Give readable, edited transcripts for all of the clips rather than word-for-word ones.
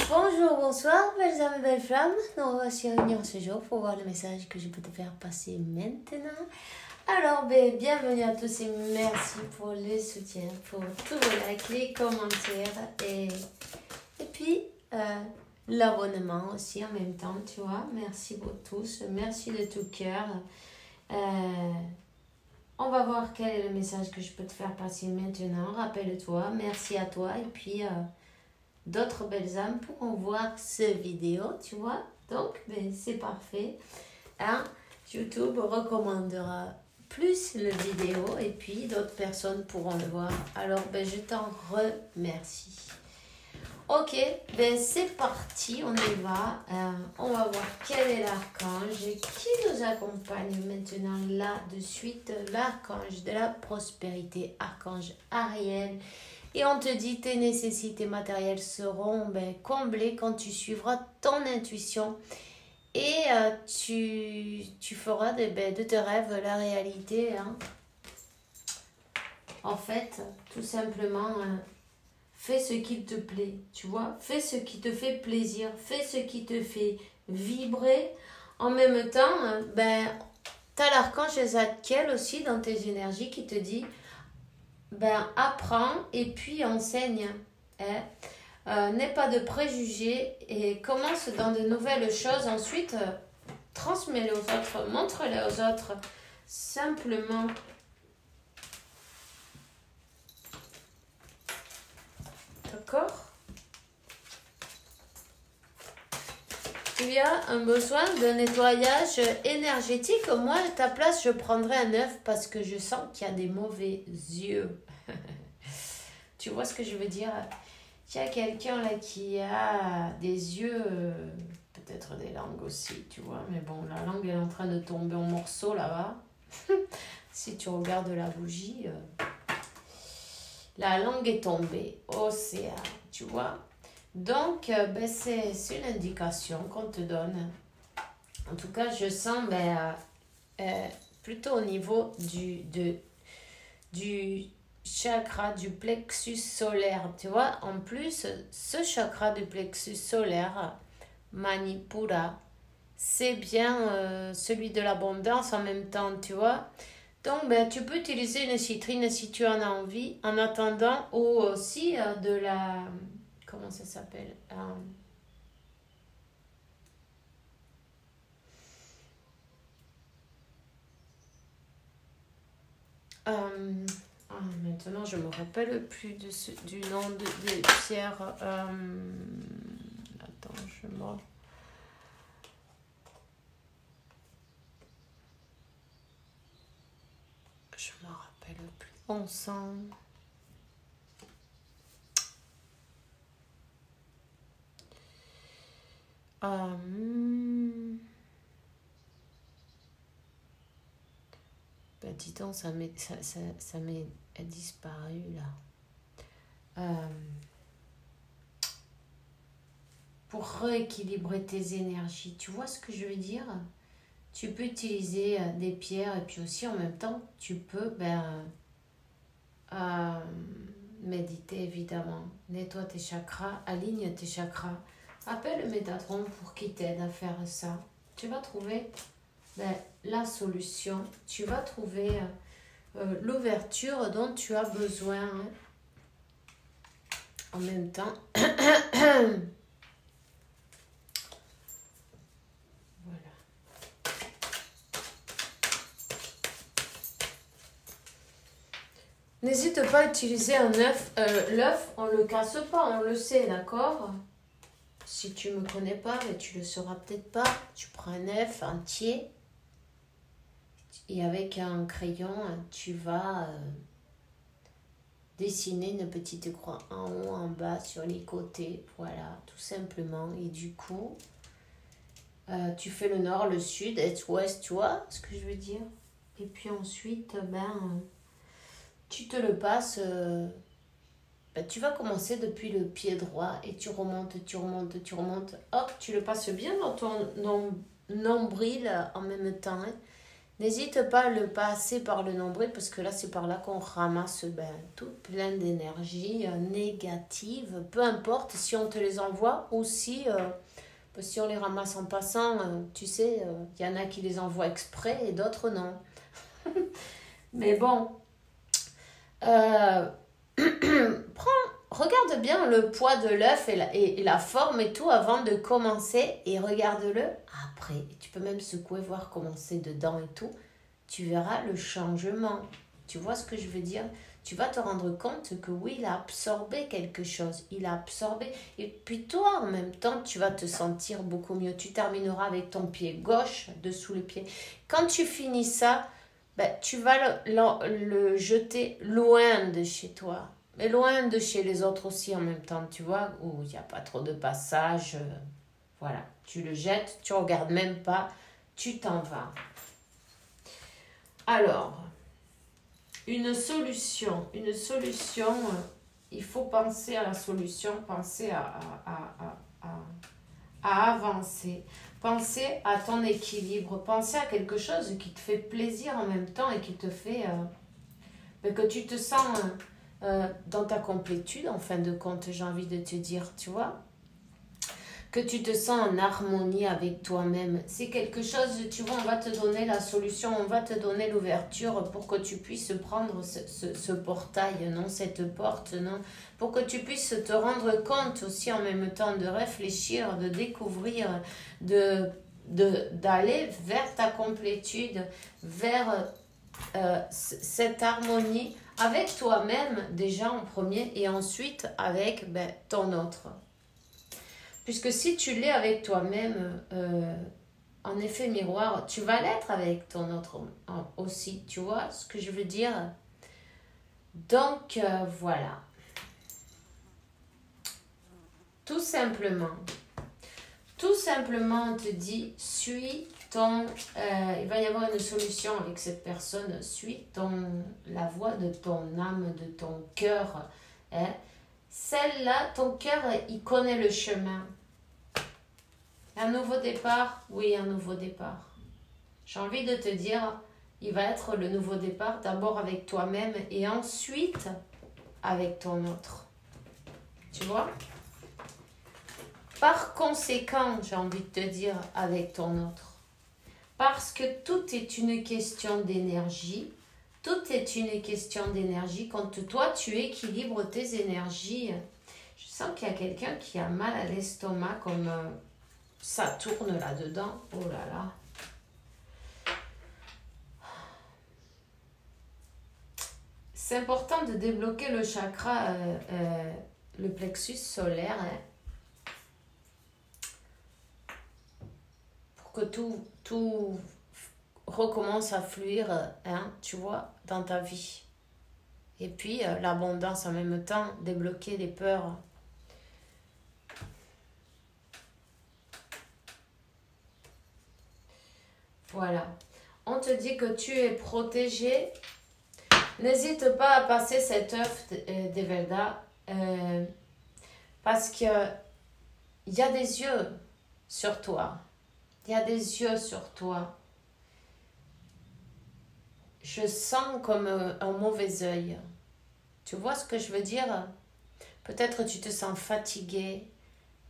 Bonjour, bonsoir, belles âmes et belles flammes. Nous voici réunis ce jour pour voir le message que je peux te faire passer maintenant. Alors, bienvenue à tous et merci pour le soutien, pour tous vos likes, les commentaires et puis l'abonnement aussi en même temps, tu vois. Merci pour tous, merci de tout cœur. On va voir quel est le message que je peux te faire passer maintenant. Rappelle-toi, merci à toi et puis... d'autres belles âmes pourront voir cette vidéo, tu vois. Donc, c'est parfait. Hein? YouTube recommandera plus la vidéo et puis d'autres personnes pourront le voir. Alors, je t'en remercie. Ok, c'est parti, on y va. On va voir quel est l'archange qui nous accompagne maintenant là de suite. L'archange de la prospérité, archange Ariel. Et on te dit, tes nécessités matérielles seront comblées quand tu suivras ton intuition. Et tu feras de tes rêves la réalité. Hein. En fait, tout simplement, fais ce qui te plaît. Tu vois, fais ce qui te fait plaisir. Fais ce qui te fait vibrer. En même temps, tu as l'archange Zadkiel aussi dans tes énergies qui te dit... apprends et puis enseigne. N'aie pas de préjugés et commence dans de nouvelles choses. Ensuite, transmets-les aux autres, montre-les aux autres. Simplement. D'accord? Tu as un besoin de nettoyage énergétique. Moi, à ta place, je prendrais un œuf parce que je sens qu'il y a des mauvais yeux. Tu vois ce que je veux dire? Il y a quelqu'un là qui a des yeux, peut-être des langues aussi, tu vois. Mais bon, la langue est en train de tomber en morceaux là-bas. Si tu regardes la bougie, la langue est tombée. Océan, tu vois. Donc, c'est une indication qu'on te donne. En tout cas, je sens plutôt au niveau du chakra du plexus solaire. Tu vois, en plus, ce chakra du plexus solaire, Manipura, c'est bien celui de l'abondance en même temps, tu vois. Donc, tu peux utiliser une citrine si tu en as envie, en attendant, ou aussi de la... Comment ça s'appelle? Maintenant, je ne me rappelle plus du nom de pierre. Attends, je me rappelle plus. On sent... dis donc, ça m'est disparu là. Pour rééquilibrer tes énergies, tu vois ce que je veux dire? Tu peux utiliser des pierres et puis aussi en même temps, tu peux méditer évidemment. Nettoie tes chakras, aligne tes chakras. Appelle le Métatron pour qu'il t'aide à faire ça. Tu vas trouver la solution. Tu vas trouver l'ouverture dont tu as besoin. Hein. En même temps. N'hésite pas à utiliser un œuf. L'œuf, on ne le casse pas, on le sait, d'accord? Si tu ne me connais pas, mais tu le sauras peut-être pas. Tu prends un œuf entier et avec un crayon, tu vas dessiner une petite croix en haut, en bas, sur les côtés. Voilà, tout simplement. Et du coup, tu fais le nord, le sud, est, ouest, tu vois ce que je veux dire? Et puis ensuite, tu te le passes, tu vas commencer depuis le pied droit et tu remontes, hop, tu le passes bien dans ton nombril en même temps. Hein. N'hésite pas à le passer par le nombril parce que là, c'est par là qu'on ramasse tout plein d'énergie négative. Peu importe si on te les envoie ou si on les ramasse en passant. Tu sais, il y en a qui les envoient exprès et d'autres non. Mais bon, regarde bien le poids de l'œuf et la forme et tout avant de commencer et regarde-le après. Tu peux même secouer, voir comment c'est dedans et tout. Tu verras le changement. Tu vois ce que je veux dire? Tu vas te rendre compte que oui, il a absorbé quelque chose. Il a absorbé. Et puis toi, en même temps, tu vas te sentir beaucoup mieux. Tu termineras avec ton pied gauche dessous le pied. Quand tu finis ça, tu vas le jeter loin de chez toi. Mais loin de chez les autres aussi en même temps, tu vois, où il n'y a pas trop de passage. Voilà, tu le jettes, tu ne regardes même pas, tu t'en vas. Alors, une solution, il faut penser à la solution, penser à avancer, penser à ton équilibre, penser à quelque chose qui te fait plaisir en même temps et qui te fait que tu te sens dans ta complétude, en fin de compte, j'ai envie de te dire, tu vois, que tu te sens en harmonie avec toi-même. C'est quelque chose, tu vois, on va te donner la solution, on va te donner l'ouverture pour que tu puisses prendre ce portail, non, cette porte, non, pour que tu puisses te rendre compte aussi en même temps de réfléchir, de découvrir, d'aller vers ta complétude, vers cette harmonie avec toi-même déjà en premier et ensuite avec ton autre. Puisque si tu l'es avec toi-même, en effet miroir, tu vas l'être avec ton autre aussi. Tu vois ce que je veux dire? Donc, voilà. Tout simplement, on te dit, suis ton... il va y avoir une solution avec cette personne. Suis la voix de ton âme, de ton cœur. Hein? Celle-là, ton cœur, il connaît le chemin. Un nouveau départ? Oui, un nouveau départ. J'ai envie de te dire, il va être le nouveau départ d'abord avec toi-même et ensuite avec ton autre. Tu vois? Par conséquent, j'ai envie de te dire, avec ton autre. Parce que tout est une question d'énergie. Tout est une question d'énergie. Quand toi, tu équilibres tes énergies, je sens qu'il y a quelqu'un qui a mal à l'estomac, comme ça tourne là-dedans. Oh là là. C'est important de débloquer le chakra, le plexus solaire, hein, pour que tout recommence à fluir, hein, tu vois, dans ta vie. Et puis, l'abondance en même temps, débloquer les peurs. Voilà. On te dit que tu es protégé. N'hésite pas à passer cet œuf d'Evelda parce que il y a des yeux sur toi. Il y a des yeux sur toi. Je sens comme un mauvais œil. Tu vois ce que je veux dire? Peut-être tu te sens fatigué.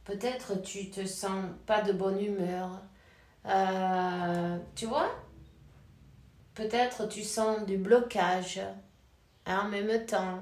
Peut-être tu te sens pas de bonne humeur. Tu vois? Peut-être tu sens du blocage. En même temps,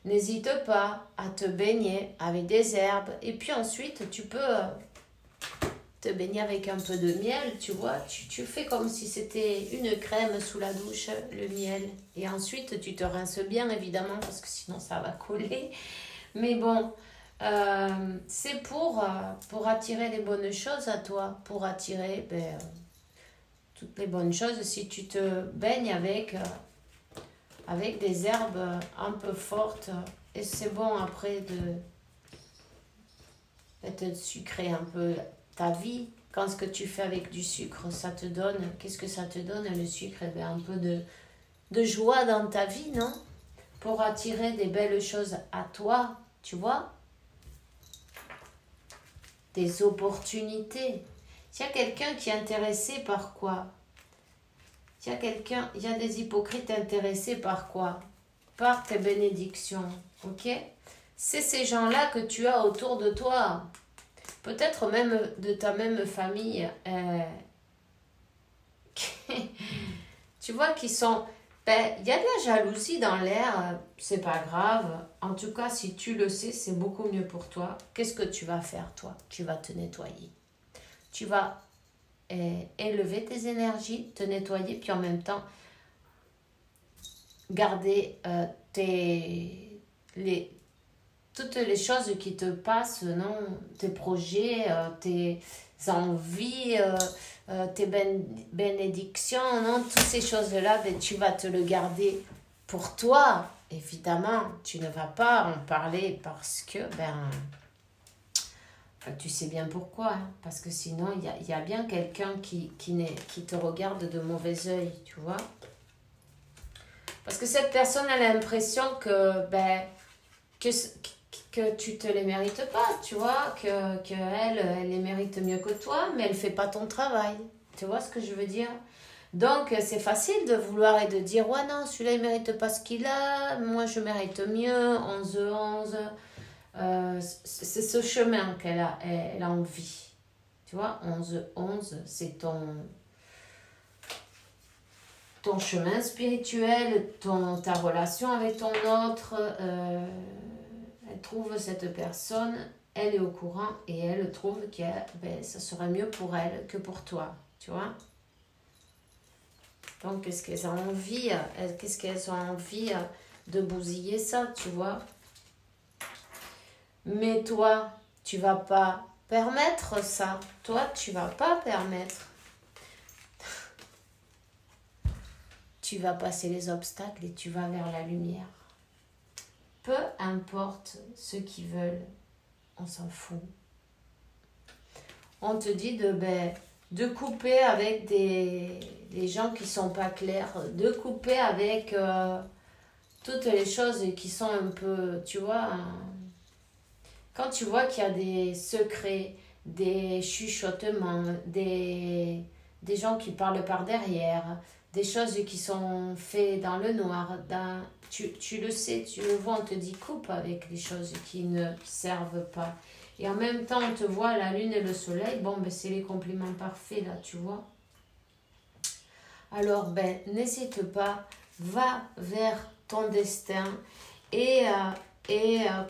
n'hésite pas à te baigner avec des herbes. Et puis ensuite, tu peux te baigner avec un peu de miel, tu vois. Tu fais comme si c'était une crème sous la douche, le miel. Et ensuite, tu te rinces bien, évidemment, parce que sinon, ça va coller. Mais bon, c'est pour attirer les bonnes choses à toi. Pour attirer toutes les bonnes choses. Si tu te baignes avec des herbes un peu fortes, et c'est bon après de sucrer un peu ta vie. Quand ce que tu fais avec du sucre, ça te donne, qu'est-ce que ça te donne le sucre? Un peu de joie dans ta vie, non? Pour attirer des belles choses à toi, tu vois? Des opportunités. S'il y a quelqu'un qui est intéressé par quoi? Il y a quelqu'un, il y a des hypocrites intéressés par quoi? Par tes bénédictions, ok? C'est ces gens-là que tu as autour de toi. Peut-être même de ta même famille. Tu vois, qui sont... Ben, il y a de la jalousie dans l'air, c'est pas grave. En tout cas, si tu le sais, c'est beaucoup mieux pour toi. Qu'est-ce que tu vas faire, toi? Tu vas te nettoyer. Tu vas élever tes énergies, te nettoyer, puis en même temps, garder toutes les choses qui te passent, non? Tes projets, tes envies, tes bénédictions, non? Toutes ces choses-là, ben, tu vas te le garder pour toi. Évidemment, tu ne vas pas en parler parce que, tu sais bien pourquoi. Hein? Parce que sinon, il y a bien quelqu'un qui te regarde de mauvais œil, tu vois? Parce que cette personne a l'impression que tu te les mérites pas, tu vois, que elle les mérite mieux que toi, mais elle fait pas ton travail. Tu vois ce que je veux dire? Donc, c'est facile de vouloir et de dire, ouais, non, celui-là, il mérite pas ce qu'il a, moi, je mérite mieux, 11-11. C'est ce chemin elle a envie. Tu vois, 11-11, c'est ton chemin spirituel, ta relation avec ton autre. Elle trouve cette personne, elle est au courant et elle trouve que ça serait mieux pour elle que pour toi, tu vois. Donc, qu'est-ce qu'elles ont envie de bousiller ça, tu vois. Mais toi, tu vas pas permettre ça. Toi, tu vas pas permettre. Tu vas passer les obstacles et tu vas vers la lumière. Peu importe ceux qui veulent, on s'en fout. On te dit de couper avec des gens qui sont pas clairs, de couper avec toutes les choses qui sont un peu, tu vois, quand tu vois qu'il y a des secrets, des chuchotements, des gens qui parlent par derrière, des choses qui sont faites dans le noir, tu le sais, tu le vois, on te dit coupe avec les choses qui ne servent pas. Et en même temps, on te voit la lune et le soleil, c'est les compléments parfaits là, tu vois. Alors, n'hésite pas, va vers ton destin et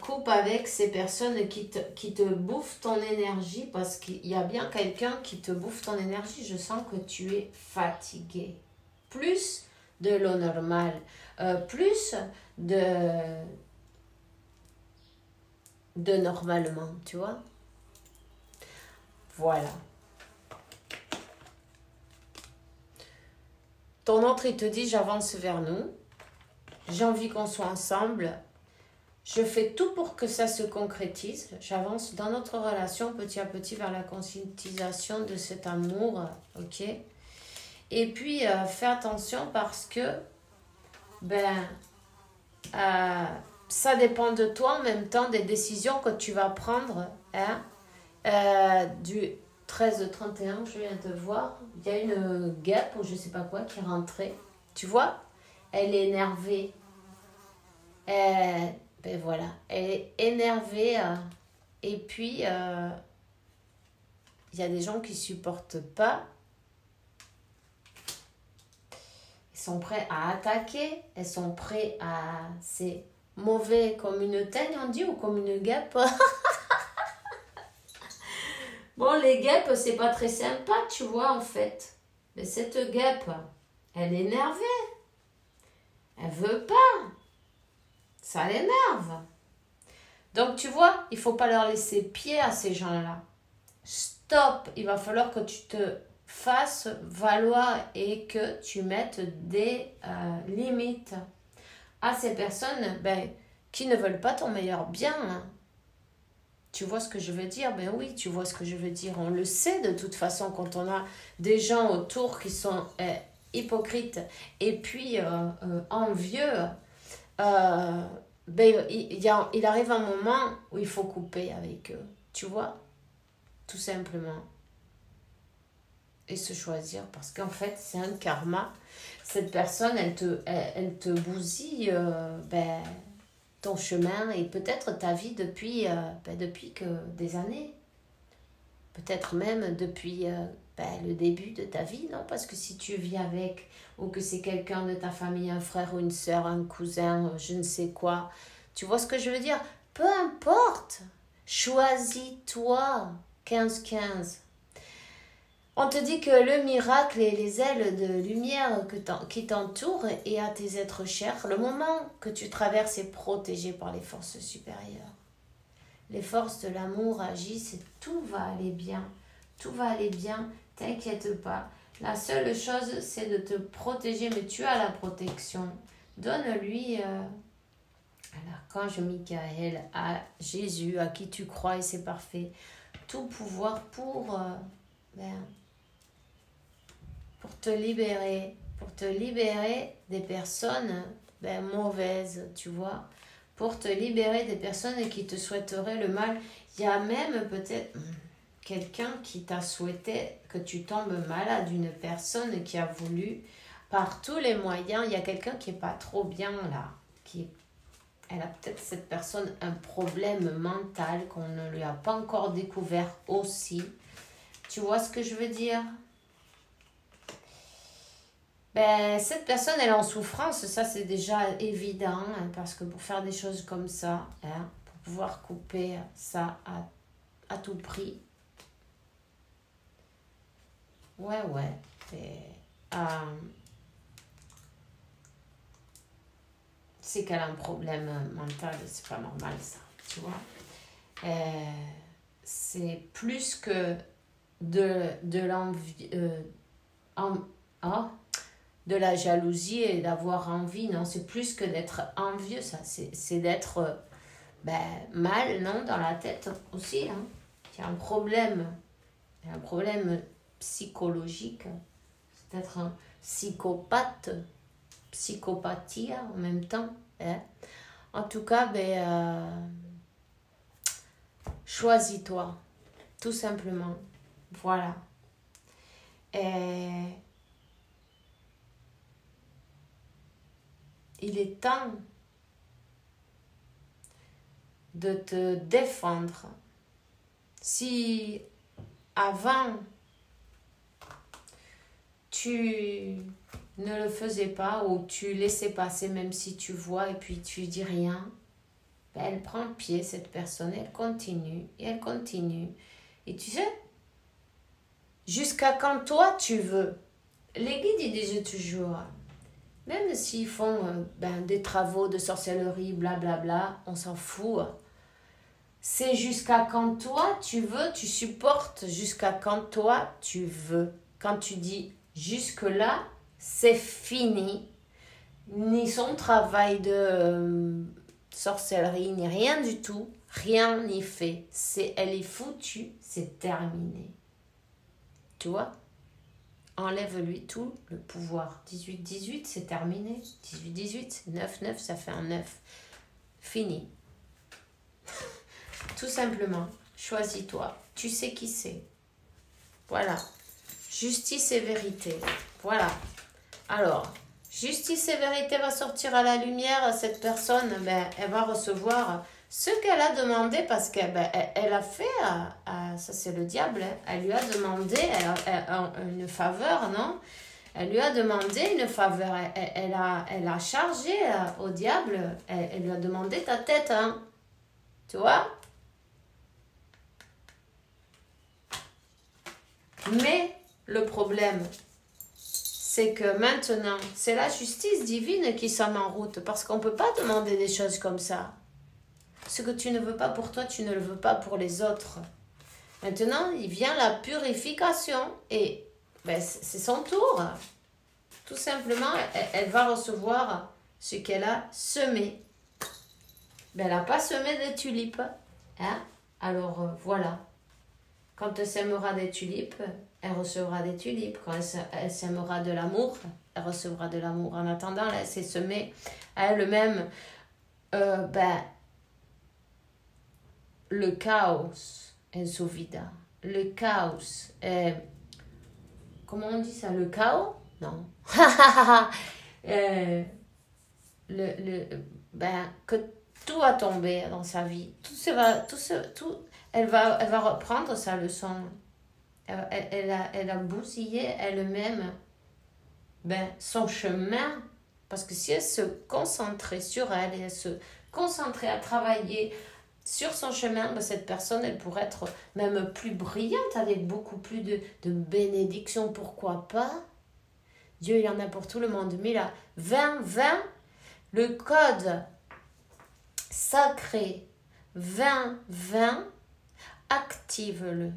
coupe avec ces personnes qui te bouffent ton énergie, parce qu'il y a bien quelqu'un qui te bouffe ton énergie. Je sens que tu es fatigué. Plus de l'eau normale, plus de normalement, tu vois. Voilà. Ton autre, il te dit, j'avance vers nous. J'ai envie qu'on soit ensemble. Je fais tout pour que ça se concrétise. J'avance dans notre relation petit à petit vers la conscientisation de cet amour, ok? Et puis, fais attention parce que, ça dépend de toi en même temps des décisions que tu vas prendre. Hein? Du 13-31, je viens de voir, il y a une guêpe ou je sais pas quoi qui est rentrée. Tu vois? Elle est énervée. Voilà, elle est énervée. Et puis, il y a des gens qui supportent pas. Ils sont prêts à attaquer. Elles sont prêts à... C'est mauvais comme une teigne, on dit, ou comme une guêpe. Bon, les guêpes, c'est pas très sympa, tu vois, en fait. Mais cette guêpe, elle est énervée. Elle veut pas. Ça l'énerve. Donc, tu vois, il faut pas leur laisser pied à ces gens-là. Stop. Il va falloir que tu te fasses valoir et que tu mettes des limites à ces personnes qui ne veulent pas ton meilleur bien. Hein. Tu vois ce que je veux dire? Oui, tu vois ce que je veux dire. On le sait de toute façon quand on a des gens autour qui sont hypocrites et puis envieux. Il arrive un moment où il faut couper avec eux. Tu vois? Tout simplement. et se choisir parce qu'en fait, c'est un karma. Cette personne, elle te bousille ton chemin et peut-être ta vie depuis que des années. Peut-être même depuis le début de ta vie, non? Parce que si tu vis avec, ou que c'est quelqu'un de ta famille, un frère ou une soeur, un cousin, je ne sais quoi, tu vois ce que je veux dire? Peu importe, choisis-toi. 15-15. On te dit que le miracle et les ailes de lumière qui t'entourent et à tes êtres chers, le moment que tu traverses est protégé par les forces supérieures. Les forces de l'amour agissent et tout va aller bien. Tout va aller bien, t'inquiète pas. La seule chose, c'est de te protéger, mais tu as la protection. Donne-lui à l'archange Michael, à Jésus, à qui tu crois et c'est parfait, tout pouvoir pour te libérer des personnes mauvaises, tu vois, pour te libérer des personnes qui te souhaiteraient le mal. Il y a même peut-être quelqu'un qui t'a souhaité que tu tombes malade, une personne qui a voulu par tous les moyens. Il y a quelqu'un qui est pas trop bien là, elle a peut-être cette personne un problème mental qu'on ne lui a pas encore découvert aussi. Tu vois ce que je veux dire? Cette personne, elle est en souffrance, ça c'est déjà évident, hein, parce que pour faire des choses comme ça, hein, pour pouvoir couper ça à tout prix, c'est qu'elle a un problème mental, c'est pas normal ça, tu vois. C'est plus que de l'envie, de la jalousie et d'avoir envie, non, c'est plus que d'être envieux, ça, c'est d'être mal, non, dans la tête aussi, hein. Il y a un problème psychologique, c'est d'être un psychopathie en même temps, hein. En tout cas, choisis-toi, tout simplement, voilà. Et il est temps de te défendre. Si avant tu ne le faisais pas ou tu laissais passer même si tu vois et puis tu dis rien, elle prend pied cette personne, elle continue et elle continue. Et tu sais, jusqu'à quand toi tu veux. Les guides ils disent toujours, même s'ils font des travaux de sorcellerie, blablabla, on s'en fout. C'est jusqu'à quand toi tu veux, tu supportes, jusqu'à quand toi tu veux. Quand tu dis jusque-là, c'est fini. Ni son travail de sorcellerie, ni rien du tout. Rien n'y fait. Elle est foutue, c'est terminé. Tu vois? Enlève-lui tout le pouvoir. 18-18, c'est terminé. 18-18, 9-9, ça fait un 9. Fini. Tout simplement, choisis-toi. Tu sais qui c'est. Voilà. Justice et vérité. Voilà. Alors, justice et vérité va sortir à la lumière. Cette personne, elle va recevoir ce qu'elle a demandé parce qu'elle a fait, ça c'est le diable, hein. Elle lui a demandé une faveur, non? Elle lui a demandé une faveur. Elle a chargé au diable. Elle lui a demandé ta tête, hein. Tu vois? Mais le problème, c'est que maintenant, c'est la justice divine qui s'en met en route parce qu'on ne peut pas demander des choses comme ça. Ce que tu ne veux pas pour toi, tu ne le veux pas pour les autres. Maintenant, il vient la purification et c'est son tour. Tout simplement, elle va recevoir ce qu'elle a semé. Elle n'a pas semé des tulipes. Hein? Alors, voilà. Quand elle sèmera des tulipes, elle recevra des tulipes. Quand elle sèmera de l'amour, elle recevra de l'amour. En attendant, elle s'est semée à elle-même le chaos en su vida. Le chaos est comment on dit ça, le chaos? Non. Que tout va tomber dans sa vie. Elle va reprendre sa leçon. Elle a bousillé elle-même son chemin. Parce que si elle se concentrait sur elle et elle se concentrait à travailler sur son chemin, cette personne, elle pourrait être même plus brillante avec beaucoup plus de bénédictions. Pourquoi pas? Dieu, il en a pour tout le monde. Mais là, 20-20, le code sacré 20-20, active-le.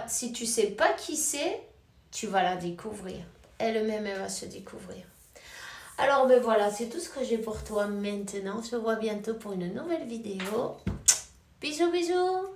Si tu sais pas qui c'est, tu vas la découvrir. Elle-même, elle va se découvrir. Alors, voilà, c'est tout ce que j'ai pour toi maintenant. On se voit bientôt pour une nouvelle vidéo. Bisous, bisous!